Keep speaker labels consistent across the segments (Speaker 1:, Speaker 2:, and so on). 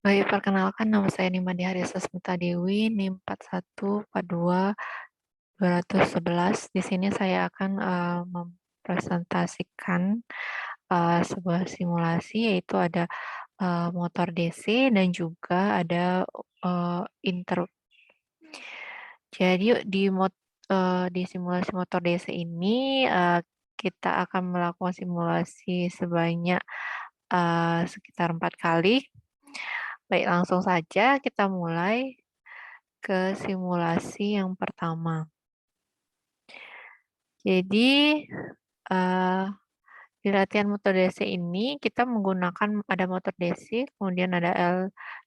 Speaker 1: Perkenalkan nama saya Nimade Haryasa Smita Dewi, NIM 41421211. Di sini saya akan mempresentasikan sebuah simulasi, yaitu ada motor DC dan juga ada interrupt. Jadi di simulasi motor DC ini kita akan melakukan simulasi sebanyak sekitar 4 kali. Baik, langsung saja kita mulai ke simulasi yang pertama. Jadi, di latihan motor DC ini kita menggunakan ada motor DC, kemudian ada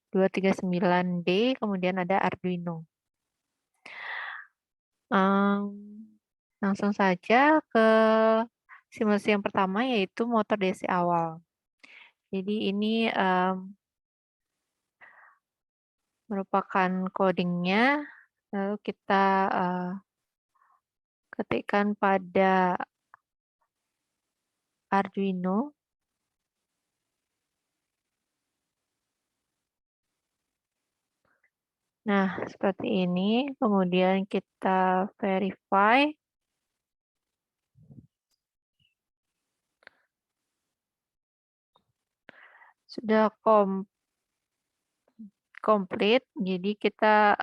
Speaker 1: L239D, kemudian ada Arduino. Langsung saja ke simulasi yang pertama, yaitu motor DC awal. Jadi ini merupakan codingnya, lalu kita ketikkan pada Arduino. Nah, seperti ini. Kemudian kita verify. Sudah komplit. Jadi kita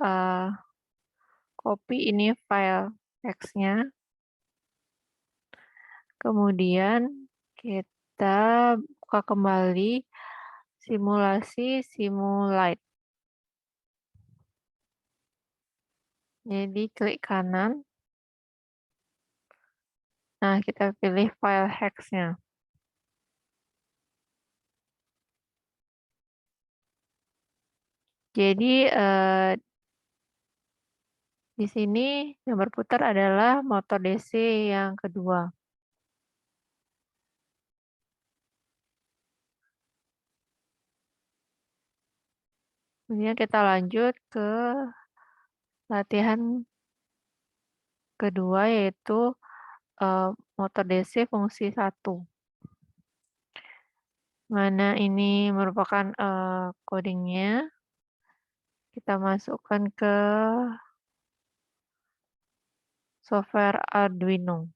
Speaker 1: copy ini file text-nya. Kemudian kita buka kembali simulasi Simulite. Jadi klik kanan. Nah, kita pilih file hex-nya. Jadi di sini yang berputar adalah motor DC yang kedua. Kemudian kita lanjut ke latihan kedua, yaitu motor DC fungsi 1. Mana ini merupakan codingnya. Kita masukkan ke software Arduino.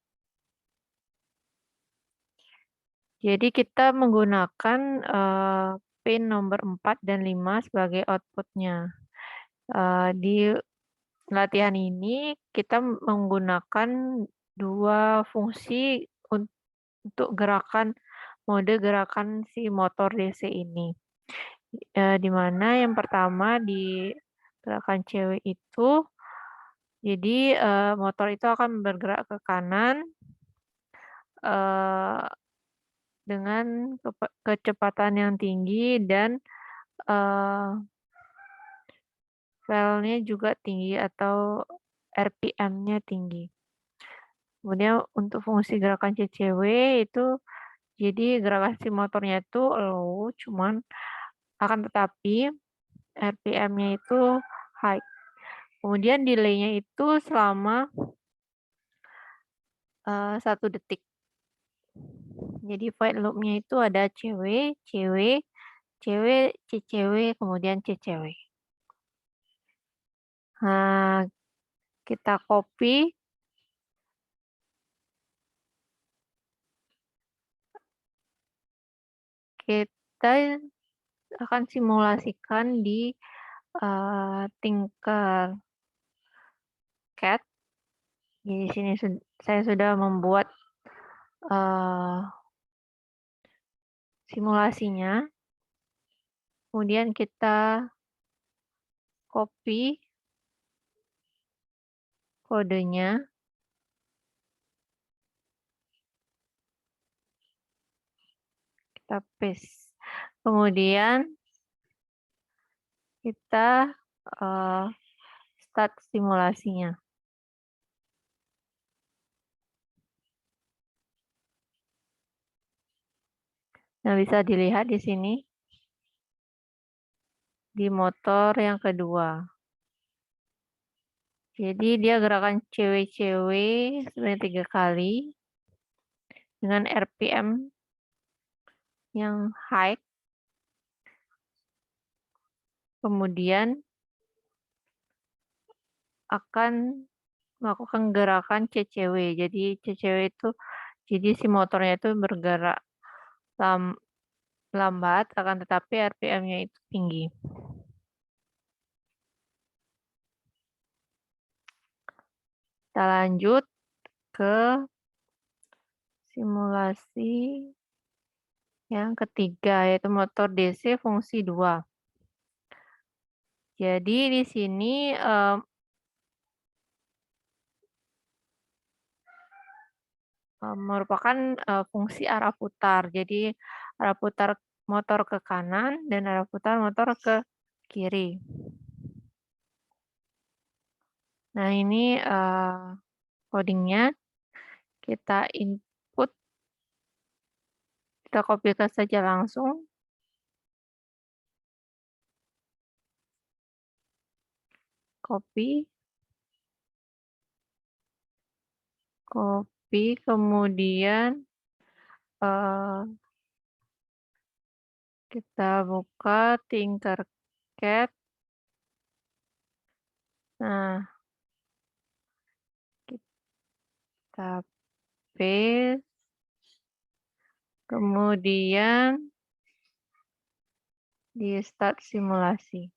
Speaker 1: Jadi kita menggunakan pin nomor 4 dan 5 sebagai outputnya. Di latihan ini kita menggunakan 2 fungsi untuk mode gerakan si motor DC ini. Di mana yang pertama di gerakan cewek itu, jadi motor itu akan bergerak ke kanan dengan kecepatan yang tinggi dan velnya juga tinggi atau RPM-nya tinggi. Kemudian untuk fungsi gerakan CCW itu, jadi gerakan si motornya itu low, cuman akan tetapi RPM-nya itu high. Kemudian delay-nya itu selama 1 detik. Jadi while loop-nya itu ada CW, CW, CW, CCW, kemudian CCW. Nah, kita copy. Kita akan simulasikan di Tinkercad. Jadi di sini saya sudah membuat simulasinya. Kemudian kita copy kodenya. Kita paste. Kemudian kita start simulasinya. Nah, bisa dilihat di sini di motor yang kedua. Jadi dia gerakan cewek-cewek sebanyak 3 kali dengan RPM yang high. kemudian akan melakukan gerakan CCW. Jadi CCW itu, jadi si motornya itu bergerak lam lambat, akan tetapi RPM-nya itu tinggi. Kita lanjut ke simulasi yang ketiga, yaitu motor DC fungsi 2. Jadi di sini merupakan fungsi arah putar. Jadi arah putar motor ke kanan dan arah putar motor ke kiri. Nah ini codingnya, kita input, kita kopikan saja langsung. Copy, kemudian kita buka Tinkercad. Nah, kita paste, kemudian di start simulasi.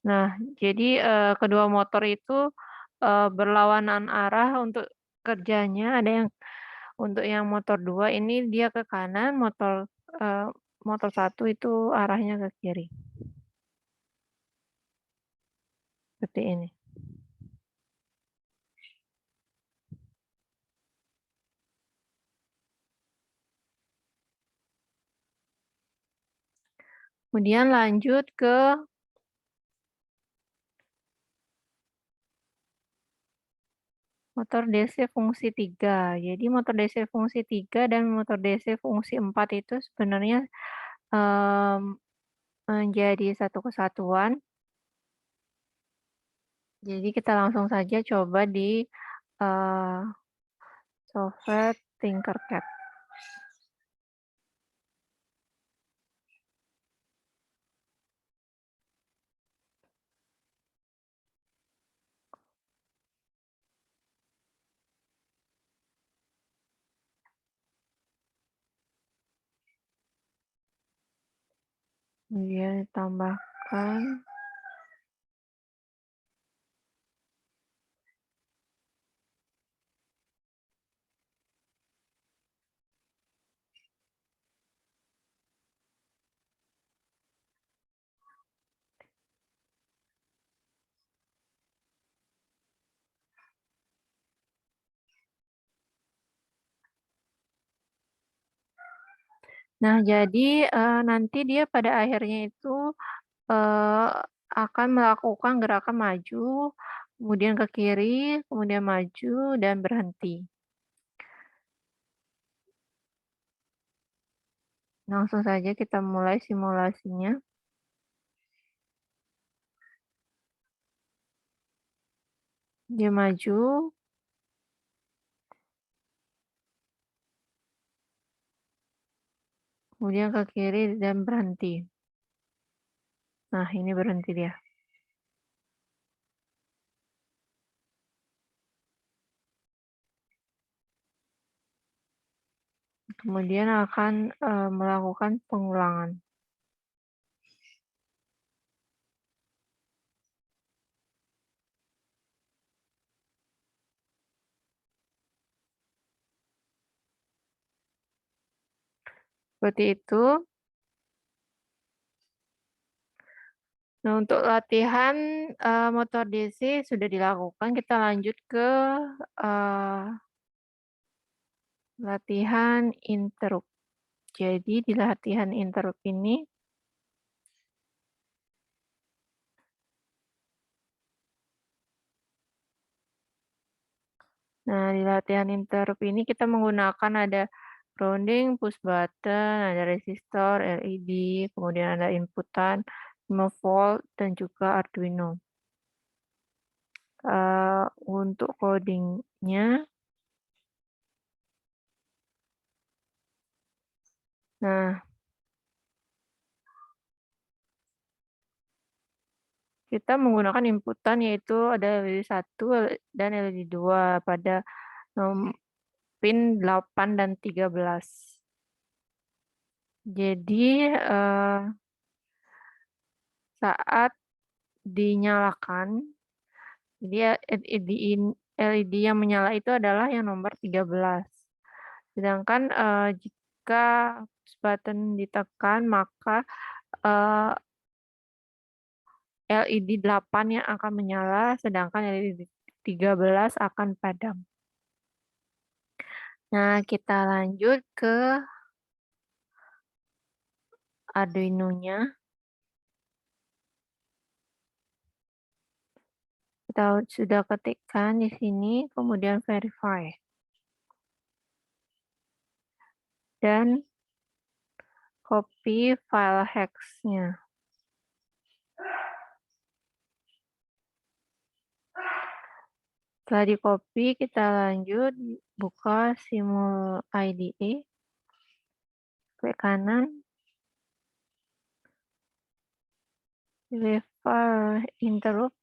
Speaker 1: Nah, jadi kedua motor itu berlawanan arah untuk kerjanya. Ada yang untuk yang motor 2 ini dia ke kanan, motor 1 itu arahnya ke kiri. Seperti ini. Kemudian lanjut ke motor DC fungsi 3. Jadi motor DC fungsi 3 dan motor DC fungsi 4 itu sebenarnya menjadi satu kesatuan. Jadi kita langsung saja coba di software Tinkercad. Kemudian ditambahkan Nah, jadi nanti dia pada akhirnya itu akan melakukan gerakan maju, kemudian ke kiri, kemudian maju dan berhenti. Langsung saja kita mulai simulasinya. Dia maju, kemudian ke kiri dan berhenti. Nah, ini berhenti dia. Kemudian akan melakukan pengulangan. Seperti itu. Nah, untuk latihan motor DC sudah dilakukan, kita lanjut ke latihan interrupt. Jadi di latihan interrupt ini, di latihan interrupt ini kita menggunakan ada grounding, push button, ada resistor, LED, kemudian ada inputan 5 volt dan juga Arduino. Untuk codingnya Nah, kita menggunakan inputan yaitu ada LED 1 dan LED 2 pada pin 8 dan 13. Jadi, saat dinyalakan, dia LED yang menyala itu adalah yang nomor 13. Sedangkan, jika push button ditekan maka, eee, LED 8 yang akan menyala, sedangkan LED 13 akan padam. Nah, kita lanjut ke Arduino-nya. Kita sudah ketikkan di sini, kemudian verify. Dan copy file hex-nya. Setelah di-copy, kita lanjut buka Simul IDE. Klik kanan, pilih file interrupt,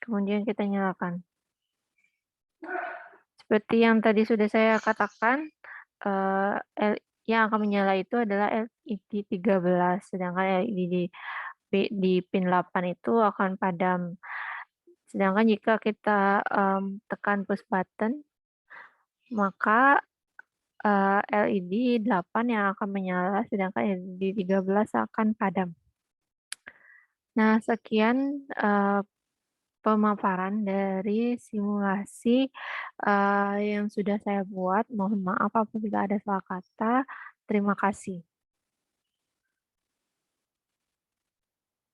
Speaker 1: kemudian kita nyalakan. Seperti yang tadi sudah saya katakan, yang akan menyala itu adalah LED 13, sedangkan LED di pin 8 itu akan padam. Sedangkan jika kita, tekan push button, maka, LED 8 yang akan menyala, sedangkan LED 13 akan padam. Nah, sekian, pemaparan dari simulasi, yang sudah saya buat. Mohon maaf apabila ada salah kata. Terima kasih.